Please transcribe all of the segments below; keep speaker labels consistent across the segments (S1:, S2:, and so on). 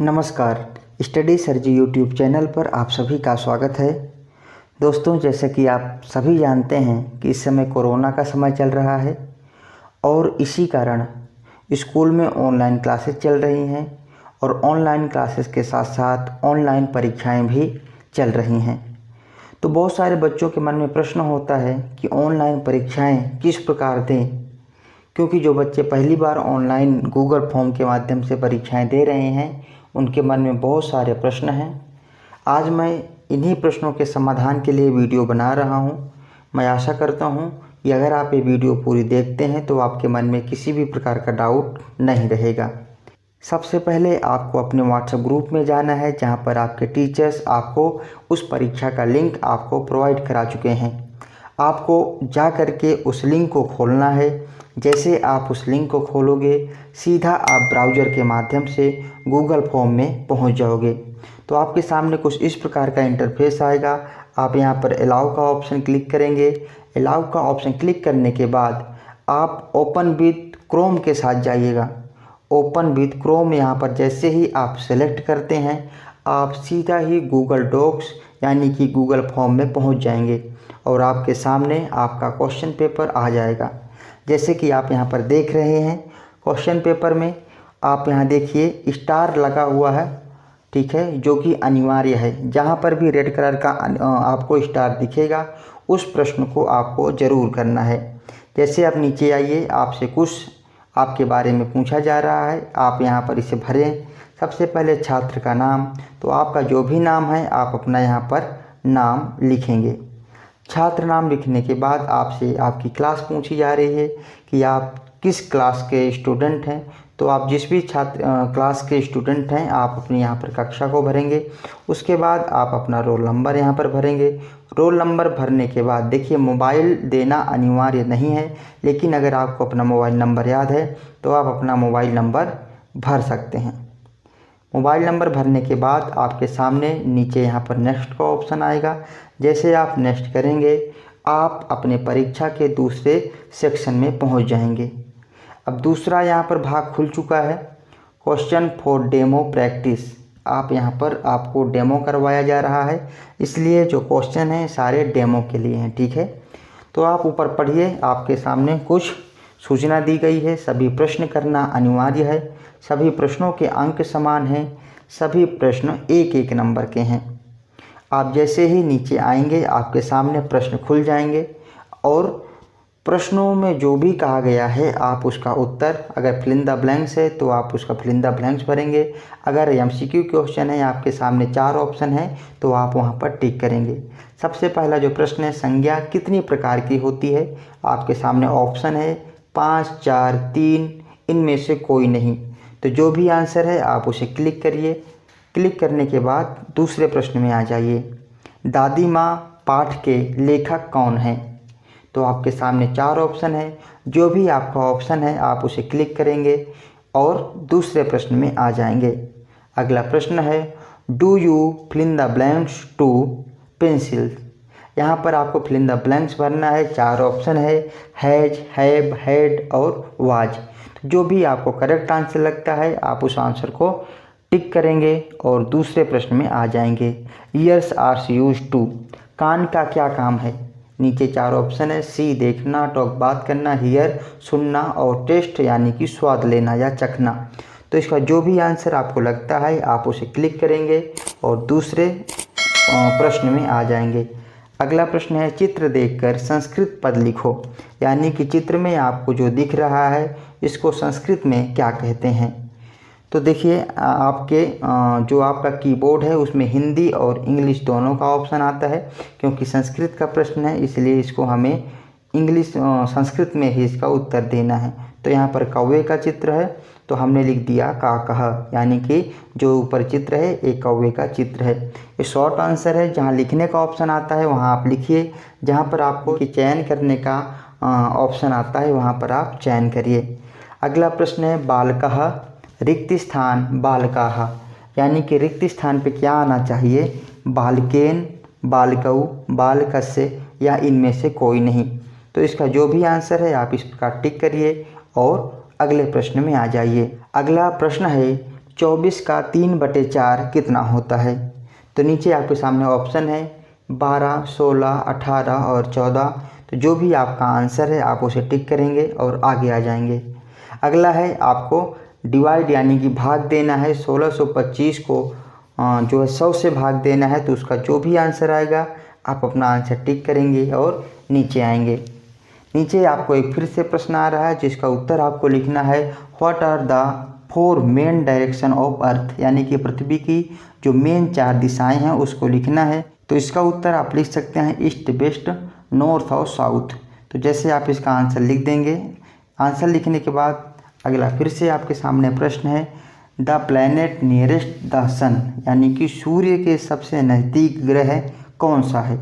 S1: नमस्कार, स्टडी सरजी YouTube channel पर आप सभी का स्वागत है। दोस्तों, जैसे कि आप सभी जानते हैं कि इस समय कोरोना का समय चल रहा है और इसी कारण स्कूल में ऑनलाइन क्लासेस चल रही हैं और ऑनलाइन क्लासेस के साथ साथ ऑनलाइन परीक्षाएं भी चल रही हैं। तो बहुत सारे बच्चों के मन में प्रश्न होता है कि ऑनलाइन परीक्षाएं किस प्रकार दें, क्योंकि जो बच्चे पहली बार ऑनलाइन गूगल फॉर्म के माध्यम से परीक्षाएं दे रहे हैं उनके मन में बहुत सारे प्रश्न हैं। आज मैं इन्हीं प्रश्नों के समाधान के लिए वीडियो बना रहा हूं। मैं आशा करता हूं कि अगर आप ये वीडियो पूरी देखते हैं तो आपके मन में किसी भी प्रकार का डाउट नहीं रहेगा। सबसे पहले आपको अपने व्हाट्सएप ग्रुप में जाना है, जहां पर आपके टीचर्स आपको उस परीक्षा का लिंक आपको प्रोवाइड करा चुके हैं। आपको जा कर के उस लिंक को खोलना है। जैसे आप उस लिंक को खोलोगे, सीधा आप ब्राउज़र के माध्यम से गूगल फॉर्म में पहुंच जाओगे। तो आपके सामने कुछ इस प्रकार का इंटरफेस आएगा। आप यहां पर अलाउ का ऑप्शन क्लिक करेंगे। अलाउ का ऑप्शन क्लिक करने के बाद आप ओपन विथ क्रोम के साथ जाइएगा। ओपन विथ क्रोम यहाँ पर जैसे ही आप सेलेक्ट करते हैं, आप सीधा ही गूगल डॉक्स यानी कि गूगल फॉर्म में पहुँच जाएंगे और आपके सामने आपका क्वेश्चन पेपर आ जाएगा। जैसे कि आप यहाँ पर देख रहे हैं, क्वेश्चन पेपर में आप यहाँ देखिए स्टार लगा हुआ है, ठीक है, जो कि अनिवार्य है। जहाँ पर भी रेड कलर का आपको स्टार दिखेगा, उस प्रश्न को आपको ज़रूर करना है। जैसे आप नीचे आइए, आपसे कुछ आपके बारे में पूछा जा रहा है, आप यहाँ पर इसे भरें। सबसे पहले छात्र का नाम, तो आपका जो भी नाम है आप अपना यहाँ पर नाम लिखेंगे। छात्र नाम लिखने के बाद आपसे आपकी क्लास पूछी जा रही है कि आप किस क्लास के स्टूडेंट हैं। तो आप जिस भी छात्र क्लास के स्टूडेंट हैं आप अपने यहाँ पर कक्षा को भरेंगे। उसके बाद आप अपना रोल नंबर यहाँ पर भरेंगे। रोल नंबर भरने के बाद देखिए, मोबाइल देना अनिवार्य नहीं है, लेकिन अगर आपको अपना मोबाइल नंबर याद है तो आप अपना मोबाइल नंबर भर सकते हैं। मोबाइल नंबर भरने के बाद आपके सामने नीचे यहाँ पर नेक्स्ट का ऑप्शन आएगा। जैसे आप नेक्स्ट करेंगे, आप अपने परीक्षा के दूसरे सेक्शन में पहुँच जाएंगे। अब दूसरा यहाँ पर भाग खुल चुका है, क्वेश्चन फॉर डेमो प्रैक्टिस। आप यहाँ पर आपको डेमो करवाया जा रहा है, इसलिए जो क्वेश्चन हैं सारे डेमो के लिए हैं, ठीक है। तो आप ऊपर पढ़िए, आपके सामने कुछ सूचना दी गई है। सभी प्रश्न करना अनिवार्य है। सभी प्रश्नों के अंक समान हैं। सभी प्रश्न एक एक नंबर के हैं। आप जैसे ही नीचे आएंगे, आपके सामने प्रश्न खुल जाएंगे और प्रश्नों में जो भी कहा गया है आप उसका उत्तर, अगर फिल इन द ब्लैंक्स है तो आप उसका फिल इन द ब्लैंक्स भरेंगे। अगर एमसीक्यू क्वेश्चन है, आपके सामने 4 ऑप्शन है, तो आप वहां पर टिक करेंगे। सबसे पहला जो प्रश्न है, संज्ञा कितनी प्रकार की होती है। आपके सामने ऑप्शन है 5, 4, 3, इनमें से कोई नहीं। तो जो भी आंसर है आप उसे क्लिक करिए। क्लिक करने के बाद दूसरे प्रश्न में आ जाइए, दादी माँ पाठ के लेखक कौन हैं। तो आपके सामने 4 ऑप्शन है, जो भी आपका ऑप्शन है आप उसे क्लिक करेंगे और दूसरे प्रश्न में आ जाएंगे। अगला प्रश्न है, do you fill in the blanks to pencil. यहाँ पर आपको फिल इन द ब्लैंक्स भरना है। 4 ऑप्शन है, हैज, हैव, हैड और वाज। जो भी आपको करेक्ट आंसर लगता है आप उस आंसर को टिक करेंगे और दूसरे प्रश्न में आ जाएंगे। ईयर्स आर यूज्ड टू, कान का क्या काम है। नीचे 4 ऑप्शन है, सी देखना, टॉक बात करना, हियर सुनना और टेस्ट यानी कि स्वाद लेना या चखना। तो इसका जो भी आंसर आपको लगता है आप उसे क्लिक करेंगे और दूसरे प्रश्न में आ जाएंगे। अगला प्रश्न है, चित्र देखकर संस्कृत पद लिखो। यानी कि चित्र में आपको जो दिख रहा है इसको संस्कृत में क्या कहते हैं। तो देखिए, आपके जो आपका कीबोर्ड है उसमें हिंदी और इंग्लिश दोनों का ऑप्शन आता है। क्योंकि संस्कृत का प्रश्न है इसलिए इसको हमें इंग्लिश संस्कृत में ही इसका उत्तर देना है। तो यहाँ पर कौवे का चित्र है तो हमने लिख दिया काकह, यानी कि जो ऊपर चित्र है एक कौवे का चित्र है। ये शॉर्ट आंसर है। जहाँ लिखने का ऑप्शन आता है वहाँ आप लिखिए, जहाँ पर आपको चयन करने का ऑप्शन आता है वहाँ पर आप चयन करिए। अगला प्रश्न है, बालकः रिक्त स्थान बालकाः, यानी कि रिक्त स्थान पे क्या आना चाहिए, बालकेन, बालकौ, बालकस्य या इनमें से कोई नहीं। तो इसका जो भी आंसर है आप इस प्रकार टिक करिए और अगले प्रश्न में आ जाइए। अगला प्रश्न है 24 का 3/4 कितना होता है। तो नीचे आपके सामने ऑप्शन है 12, 16, 18 और 14। तो जो भी आपका आंसर है आप उसे टिक करेंगे और आगे आ जाएंगे। अगला है आपको डिवाइड यानी कि भाग देना है। 1625 को जो है 100 से भाग देना है। तो उसका जो भी आंसर आएगा आप अपना आंसर टिक करेंगे और नीचे आएंगे। नीचे आपको एक फिर से प्रश्न आ रहा है जिसका उत्तर आपको लिखना है what are the 4 main direction of earth, यानी कि पृथ्वी की जो मेन 4 दिशाएं हैं उसको लिखना है। तो इसका उत्तर आप लिख सकते हैं ईस्ट, वेस्ट, नॉर्थ और साउथ। तो जैसे आप इसका आंसर लिख देंगे, आंसर लिखने के बाद अगला फिर से आपके सामने प्रश्न है द प्लैनेट नियरेस्ट द सन, यानी कि सूर्य के सबसे नज़दीक ग्रह कौन सा है।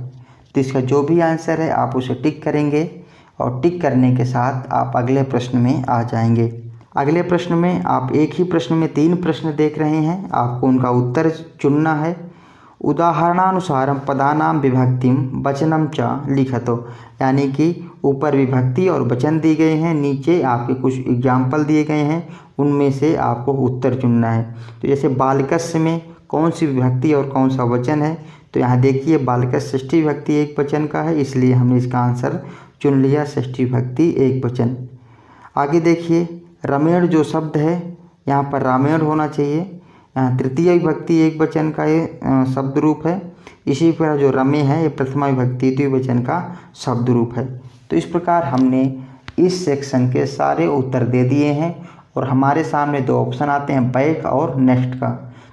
S1: तो इसका जो भी आंसर है आप उसे टिक करेंगे और टिक करने के साथ आप अगले प्रश्न में आ जाएंगे। अगले प्रश्न में आप एक ही प्रश्न में 3 प्रश्न देख रहे हैं, आपको उनका उत्तर चुनना है। उदाहरणानुसारम पदानाम विभक्तिम वचनम च लिखतो, यानी कि ऊपर विभक्ति और वचन दिए गए हैं, नीचे आपके कुछ एग्जाम्पल दिए गए हैं, उनमें से आपको उत्तर चुनना है। तो जैसे बालकस्य में कौन सी विभक्ति और कौन सा वचन है। तो यहाँ देखिए बालकस्य षष्ठी विभक्ति एक वचन का है, इसलिए हमने इसका आंसर चुन लिया षष्ठी विभक्ति एक वचन। आगे देखिए रमेण जो शब्द है यहाँ पर रामेण होना चाहिए। यहाँ तृतीय विभक्ति एक वचन का ये शब्द रूप है। इसी प्रकार जो रमे है ये प्रथमा विभक्ति द्विवचन का शब्द रूप है। तो इस प्रकार हमने इस सेक्शन के सारे उत्तर दे दिए हैं और हमारे सामने 2 ऑप्शन आते हैं बैक और नेक्स्ट का।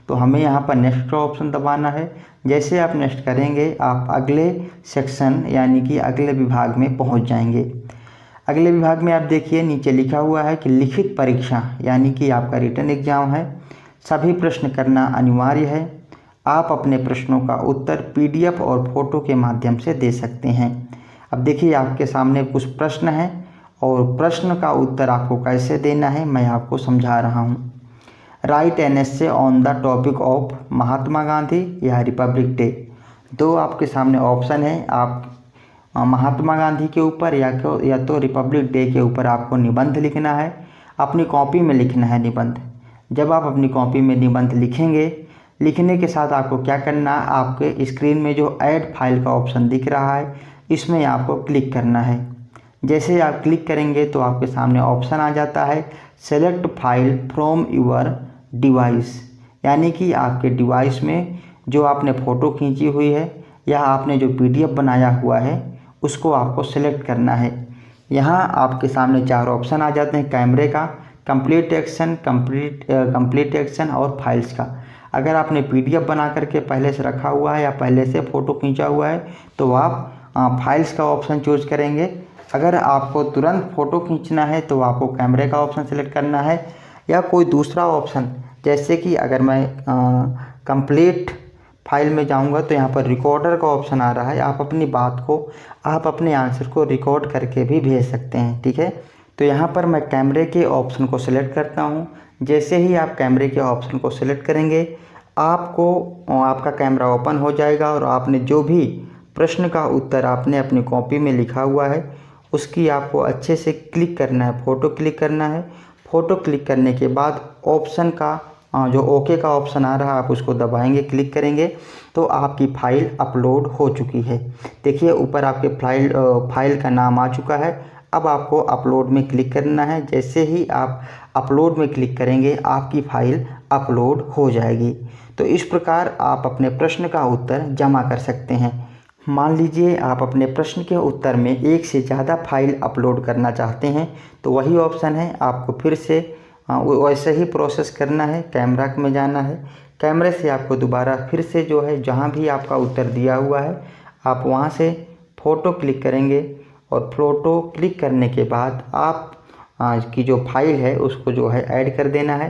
S1: तो हमें यहाँ पर नेक्स्ट का ऑप्शन दबाना है। जैसे आप नेक्स्ट करेंगे आप अगले सेक्शन यानी कि अगले विभाग में पहुँच जाएंगे। अगले विभाग में आप देखिए नीचे लिखा हुआ है कि लिखित परीक्षा, यानी कि आपका रिटन एग्जाम है, सभी प्रश्न करना अनिवार्य है। आप अपने प्रश्नों का उत्तर PDF और फोटो के माध्यम से दे सकते हैं। अब देखिए आपके सामने कुछ प्रश्न हैं और प्रश्न का उत्तर आपको कैसे देना है मैं आपको समझा रहा हूँ। Write an essay on the topic of Mahatma Gandhi या रिपब्लिक डे। 2 आपके सामने ऑप्शन है, आप महात्मा गांधी के ऊपर या तो रिपब्लिक डे के ऊपर आपको निबंध लिखना है। अपनी कॉपी में लिखना है निबंध। जब आप अपनी कॉपी में निबंध लिखेंगे, लिखने के साथ आपको क्या करना है, आपके स्क्रीन में जो ऐड फाइल का ऑप्शन दिख रहा है इसमें आपको क्लिक करना है। जैसे आप क्लिक करेंगे तो आपके सामने ऑप्शन आ जाता है select file from your device, यानी कि आपके डिवाइस में जो आपने फ़ोटो खींची हुई है या आपने जो PDF बनाया हुआ है उसको आपको सेलेक्ट करना है। यहाँ आपके सामने 4 ऑप्शन आ जाते हैं कैमरे का, कंप्लीट एक्शन और फाइल्स का। अगर आपने PDF बना करके पहले से रखा हुआ है या पहले से फ़ोटो खींचा हुआ है तो आप फाइल्स का ऑप्शन चूज करेंगे। अगर आपको तुरंत फ़ोटो खींचना है तो आपको कैमरे का ऑप्शन सेलेक्ट करना है या कोई दूसरा ऑप्शन, जैसे कि अगर मैं कंप्लीट फाइल में जाऊंगा तो यहाँ पर रिकॉर्डर का ऑप्शन आ रहा है। आप अपनी बात को, आप अपने आंसर को रिकॉर्ड करके भी भेज सकते हैं, ठीक है। तो यहाँ पर मैं कैमरे के ऑप्शन को सिलेक्ट करता हूँ। जैसे ही आप कैमरे के ऑप्शन को सिलेक्ट करेंगे आपका कैमरा ओपन हो जाएगा और आपने जो भी प्रश्न का उत्तर आपने अपनी कॉपी में लिखा हुआ है उसकी आपको अच्छे से क्लिक करना है, फ़ोटो क्लिक करना है। फ़ोटो क्लिक करने के बाद ऑप्शन का जो ओके का ऑप्शन आ रहा है आप उसको दबाएंगे, क्लिक करेंगे तो आपकी फ़ाइल अपलोड हो चुकी है। देखिए ऊपर आपके फाइल का नाम आ चुका है। अब आपको अपलोड में क्लिक करना है। जैसे ही आप अपलोड में क्लिक करेंगे आपकी फ़ाइल अपलोड हो जाएगी। तो इस प्रकार आप अपने प्रश्न का उत्तर जमा कर सकते हैं। मान लीजिए आप अपने प्रश्न के उत्तर में 1 से ज़्यादा फाइल अपलोड करना चाहते हैं तो वही ऑप्शन है, आपको फिर से वैसे ही प्रोसेस करना है। कैमरा में जाना है, कैमरे से आपको दोबारा फिर से जो है जहाँ भी आपका उत्तर दिया हुआ है आप वहाँ से फ़ोटो क्लिक करेंगे और फ़ोटो क्लिक करने के बाद आप की जो फाइल है उसको जो है ऐड कर देना है,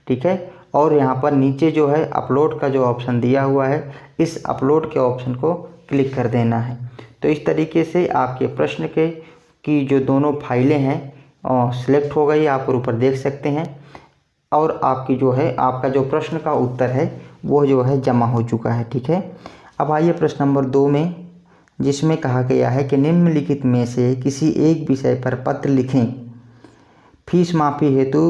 S1: ठीक है। और यहाँ पर नीचे जो है अपलोड का जो ऑप्शन दिया हुआ है इस अपलोड के ऑप्शन को क्लिक कर देना है। तो इस तरीके से आपके प्रश्न की जो दोनों फाइलें हैं सिलेक्ट हो गई, आप ऊपर देख सकते हैं। और आपकी जो है आपका जो प्रश्न का उत्तर है वो जो है जमा हो चुका है, ठीक है। अब आइए प्रश्न नंबर 2 में, जिसमें कहा गया है कि निम्नलिखित में से किसी एक विषय पर पत्र लिखें। फीस माफ़ी हेतु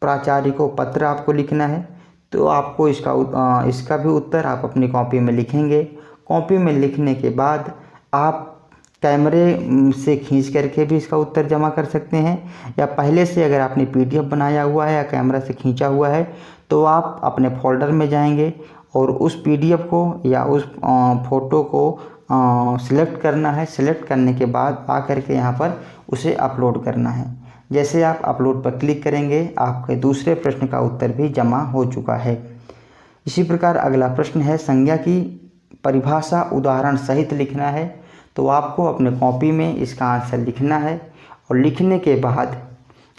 S1: प्राचार्य को पत्र आपको लिखना है। तो आपको इसका भी उत्तर आप अपनी कॉपी में लिखेंगे। कॉपी में लिखने के बाद आप कैमरे से खींच करके भी इसका उत्तर जमा कर सकते हैं, या पहले से अगर आपने पीडीएफ बनाया हुआ है या कैमरा से खींचा हुआ है तो आप अपने फोल्डर में जाएंगे और उस पीडीएफ को या उस फ़ोटो को सिलेक्ट करना है। सिलेक्ट करने के बाद आकर के यहाँ पर उसे अपलोड करना है। जैसे आप अपलोड पर क्लिक करेंगे, आपके दूसरे प्रश्न का उत्तर भी जमा हो चुका है। इसी प्रकार अगला प्रश्न है, संज्ञा की परिभाषा उदाहरण सहित लिखना है। तो आपको अपने कॉपी में इसका आंसर लिखना है और लिखने के बाद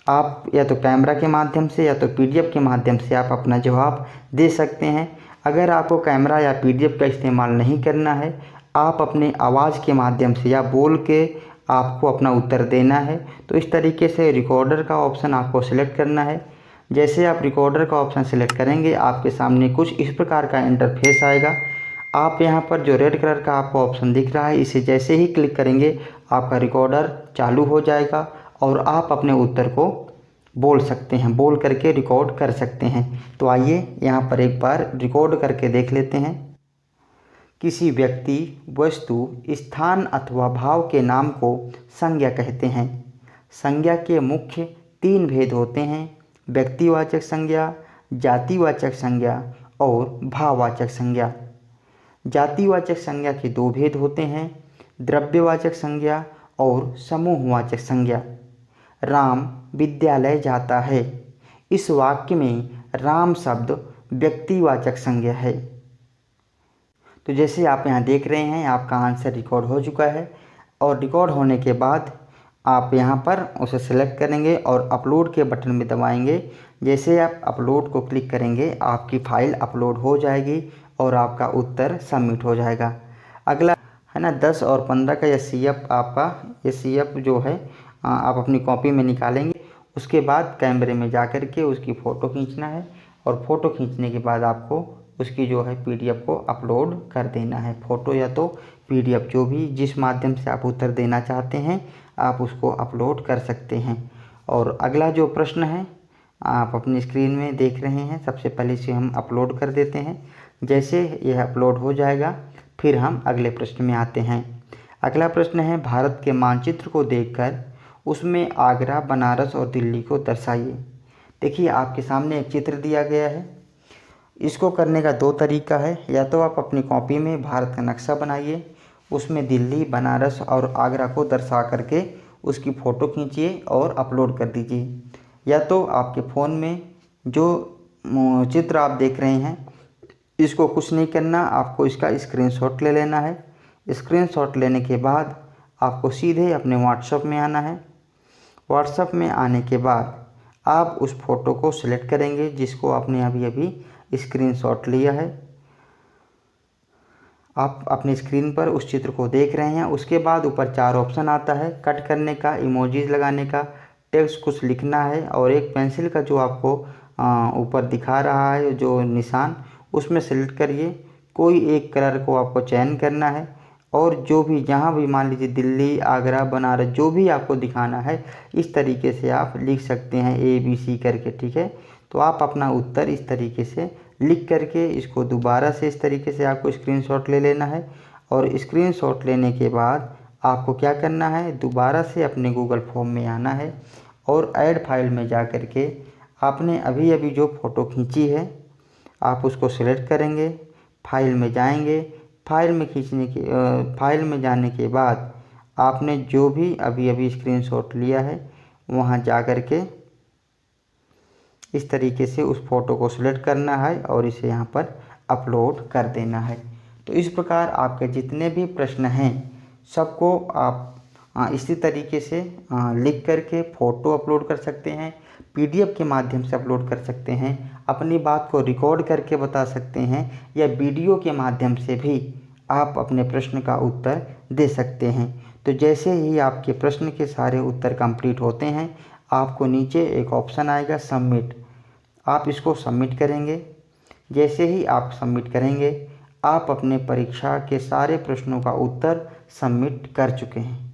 S1: आप या तो कैमरा के माध्यम से या तो पीडीएफ के माध्यम से आप अपना जवाब दे सकते हैं। अगर आपको कैमरा या पीडीएफ का इस्तेमाल नहीं करना है, आप अपने आवाज़ के माध्यम से या बोल के आपको अपना उत्तर देना है। तो इस तरीके से रिकॉर्डर का ऑप्शन आपको सिलेक्ट करना है। जैसे आप रिकॉर्डर का ऑप्शन सिलेक्ट करेंगे, आपके सामने कुछ इस प्रकार का इंटरफेस आएगा। आप यहाँ पर जो रेड कलर का आपको ऑप्शन दिख रहा है, इसे जैसे ही क्लिक करेंगे आपका रिकॉर्डर चालू हो जाएगा और आप अपने उत्तर को बोल सकते हैं, बोल करके रिकॉर्ड कर सकते हैं। तो आइए यहाँ पर एक बार रिकॉर्ड करके देख लेते हैं। किसी व्यक्ति, वस्तु, स्थान अथवा भाव के नाम को संज्ञा कहते हैं। संज्ञा के मुख्य 3 भेद होते हैं: व्यक्तिवाचक संज्ञा, जातिवाचक संज्ञा और भाववाचक संज्ञा। जातिवाचक संज्ञा के 2 भेद होते हैं: द्रव्यवाचक संज्ञा और समूहवाचक संज्ञा। राम विद्यालय जाता है। इस वाक्य में राम शब्द व्यक्तिवाचक संज्ञा है। तो जैसे आप यहाँ देख रहे हैं, आपका आंसर रिकॉर्ड हो चुका है और रिकॉर्ड होने के बाद आप यहाँ पर उसे सेलेक्ट करेंगे और अपलोड के बटन में दबाएंगे। जैसे आप अपलोड को क्लिक करेंगे, आपकी फ़ाइल अपलोड हो जाएगी और आपका उत्तर सबमिट हो जाएगा। अगला है ना 10 और 15 का यह सीएफ, आपका ये सीएफ जो है आप अपनी कॉपी में निकालेंगे। उसके बाद कैमरे में जा कर के उसकी फ़ोटो खींचना है और फ़ोटो खींचने के बाद आपको उसकी जो है पीडीएफ को अपलोड कर देना है। फ़ोटो या तो पीडीएफ जो भी जिस माध्यम से आप उत्तर देना चाहते हैं आप उसको अपलोड कर सकते हैं। और अगला जो प्रश्न है आप अपनी स्क्रीन में देख रहे हैं, सबसे पहले इसे हम अपलोड कर देते हैं। जैसे यह अपलोड हो जाएगा फिर हम अगले प्रश्न में आते हैं। अगला प्रश्न है, भारत के मानचित्र को देखकर उसमें आगरा, बनारस और दिल्ली को दर्शाइए। देखिए आपके सामने एक चित्र दिया गया है। इसको करने का 2 तरीका है। या तो आप अपनी कॉपी में भारत का नक्शा बनाइए, उसमें दिल्ली, बनारस और आगरा को दर्शा करके उसकी फ़ोटो खींचिए और अपलोड कर दीजिए। या तो आपके फ़ोन में जो चित्र आप देख रहे हैं इसको कुछ नहीं करना, आपको इसका स्क्रीनशॉट ले लेना है। स्क्रीनशॉट लेने के बाद आपको सीधे अपने व्हाट्सएप में आना है। व्हाट्सएप में आने के बाद आप उस फ़ोटो को सिलेक्ट करेंगे जिसको आपने अभी अभी स्क्रीनशॉट लिया है। आप अपनी स्क्रीन पर उस चित्र को देख रहे हैं। उसके बाद ऊपर 4 ऑप्शन आता है, कट करने का, इमोजीज लगाने का, टेक्स्ट कुछ लिखना है और एक पेंसिल का जो आपको ऊपर दिखा रहा है जो निशान, उसमें सेलेक्ट करिए। कोई एक कलर को आपको चयन करना है और जो भी जहाँ भी मान लीजिए दिल्ली, आगरा, बनारस जो भी आपको दिखाना है इस तरीके से आप लिख सकते हैं ABC करके, ठीक है। तो आप अपना उत्तर इस तरीके से लिख करके इसको दोबारा से इस तरीके से आपको स्क्रीनशॉट ले लेना है। और स्क्रीनशॉट लेने के बाद आपको क्या करना है, दोबारा से अपने गूगल फॉर्म में आना है और ऐड फाइल में जा कर के आपने अभी अभी जो फ़ोटो खींची है आप उसको सिलेक्ट करेंगे, फाइल में जाएंगे। फाइल में जाने के बाद आपने जो भी अभी अभी स्क्रीनशॉट लिया है वहाँ जा कर के इस तरीके से उस फ़ोटो को सिलेक्ट करना है और इसे यहाँ पर अपलोड कर देना है। तो इस प्रकार आपके जितने भी प्रश्न हैं सबको आप इसी तरीके से लिख करके फ़ोटो अपलोड कर सकते हैं, पीडीएफ के माध्यम से अपलोड कर सकते हैं, अपनी बात को रिकॉर्ड करके बता सकते हैं या वीडियो के माध्यम से भी आप अपने प्रश्न का उत्तर दे सकते हैं। तो जैसे ही आपके प्रश्न के सारे उत्तर कंप्लीट होते हैं आपको नीचे एक ऑप्शन आएगा सबमिट, आप इसको सबमिट करेंगे। जैसे ही आप सबमिट करेंगे आप अपने परीक्षा के सारे प्रश्नों का उत्तर सबमिट कर चुके हैं।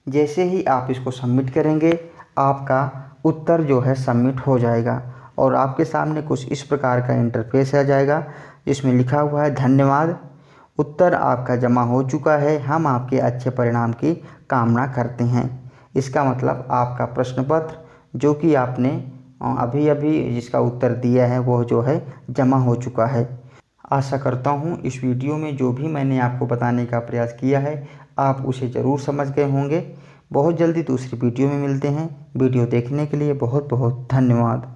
S1: जैसे ही आप इसको सबमिट करेंगे आपका उत्तर जो है सबमिट हो जाएगा और आपके सामने कुछ इस प्रकार का इंटरफेस आ जाएगा जिसमें लिखा हुआ है धन्यवाद, उत्तर आपका जमा हो चुका है, हम आपके अच्छे परिणाम की कामना करते हैं। इसका मतलब आपका प्रश्न पत्र जो कि आपने अभी अभी जिसका उत्तर दिया है वो जो है जमा हो चुका है। आशा करता हूँ इस वीडियो में जो भी मैंने आपको बताने का प्रयास किया है आप उसे ज़रूर समझ गए होंगे। बहुत जल्दी दूसरी वीडियो में मिलते हैं। वीडियो देखने के लिए बहुत बहुत धन्यवाद।